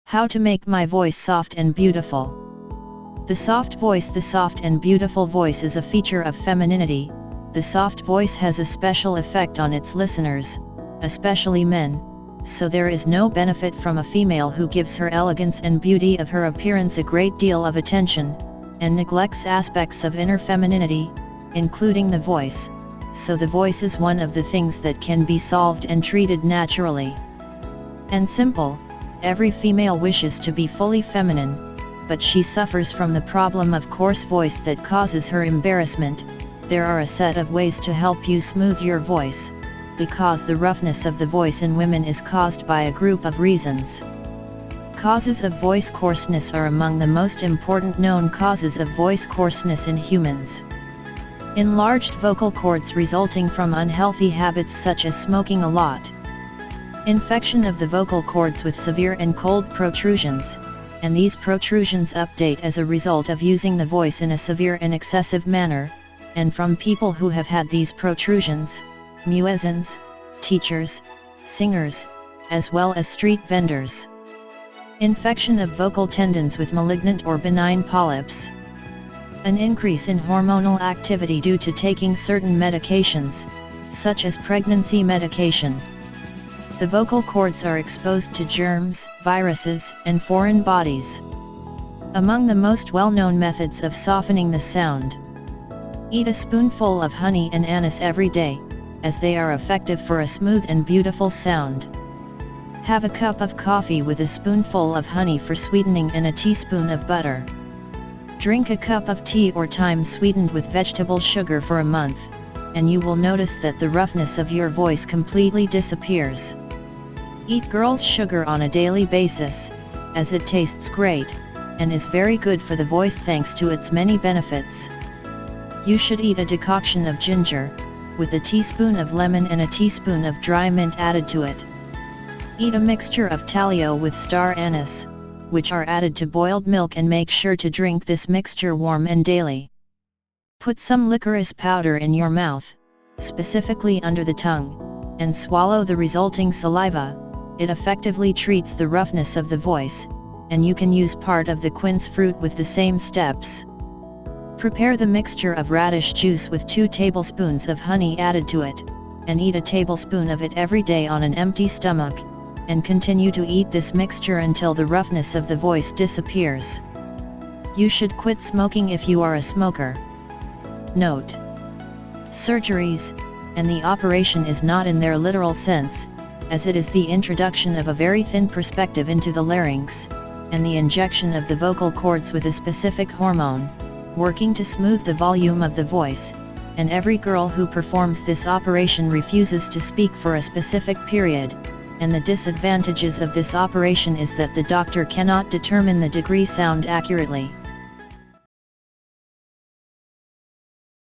How to make my voice soft and beautiful. The soft and beautiful voice is a feature of femininity. The soft voice has a special effect on its listeners, especially men, so there is no benefit from a female who gives her elegance and beauty of her appearance a great deal of attention, and neglects aspects of inner femininity, including the voice. So the voice is one of the things that can be solved and treated naturally. And simple. Every female wishes to be fully feminine, but she suffers from the problem of coarse voice that causes her embarrassment. There are a set of ways to help you smooth your voice, because the roughness of the voice in women is caused by a group of reasons. Causes of voice coarseness are among the most important known causes of voice coarseness in humans. Enlarged vocal cords resulting from unhealthy habits such as smoking a lot. Infection of the vocal cords with severe and cold protrusions, and these protrusions update as a result of using the voice in a severe and excessive manner, and from people who have had these protrusions, musicians, teachers, singers, as well as street vendors. Infection of vocal tendons with malignant or benign polyps. An increase in hormonal activity due to taking certain medications, such as pregnancy medication. The vocal cords are exposed to germs, viruses, and foreign bodies. Among the most well-known methods of softening the sound. Eat a spoonful of honey and anise every day, as they are effective for a smooth and beautiful sound. Have a cup of coffee with a spoonful of honey for sweetening and a teaspoon of butter. Drink a cup of tea or thyme sweetened with vegetable sugar for a month, and you will notice that the roughness of your voice completely disappears. Eat girl's sugar on a daily basis, as it tastes great, and is very good for the voice thanks to its many benefits. You should eat a decoction of ginger, with a teaspoon of lemon and a teaspoon of dry mint added to it. Eat a mixture of tallow with star anise, which are added to boiled milk, and make sure to drink this mixture warm and daily. Put some licorice powder in your mouth, specifically under the tongue, and swallow the resulting saliva. It effectively treats the roughness of the voice, and you can use part of the quince fruit with the same steps. Prepare the mixture of radish juice with 2 tablespoons of honey added to it, and eat a tablespoon of it every day on an empty stomach, and continue to eat this mixture until the roughness of the voice disappears. You should quit smoking if you are a smoker. Note: surgeries, and the operation is not in their literal sense, as it is the introduction of a very thin perspective into the larynx, and the injection of the vocal cords with a specific hormone, working to smooth the volume of the voice, and every girl who performs this operation refuses to speak for a specific period, and the disadvantages of this operation is that the doctor cannot determine the degree sound accurately.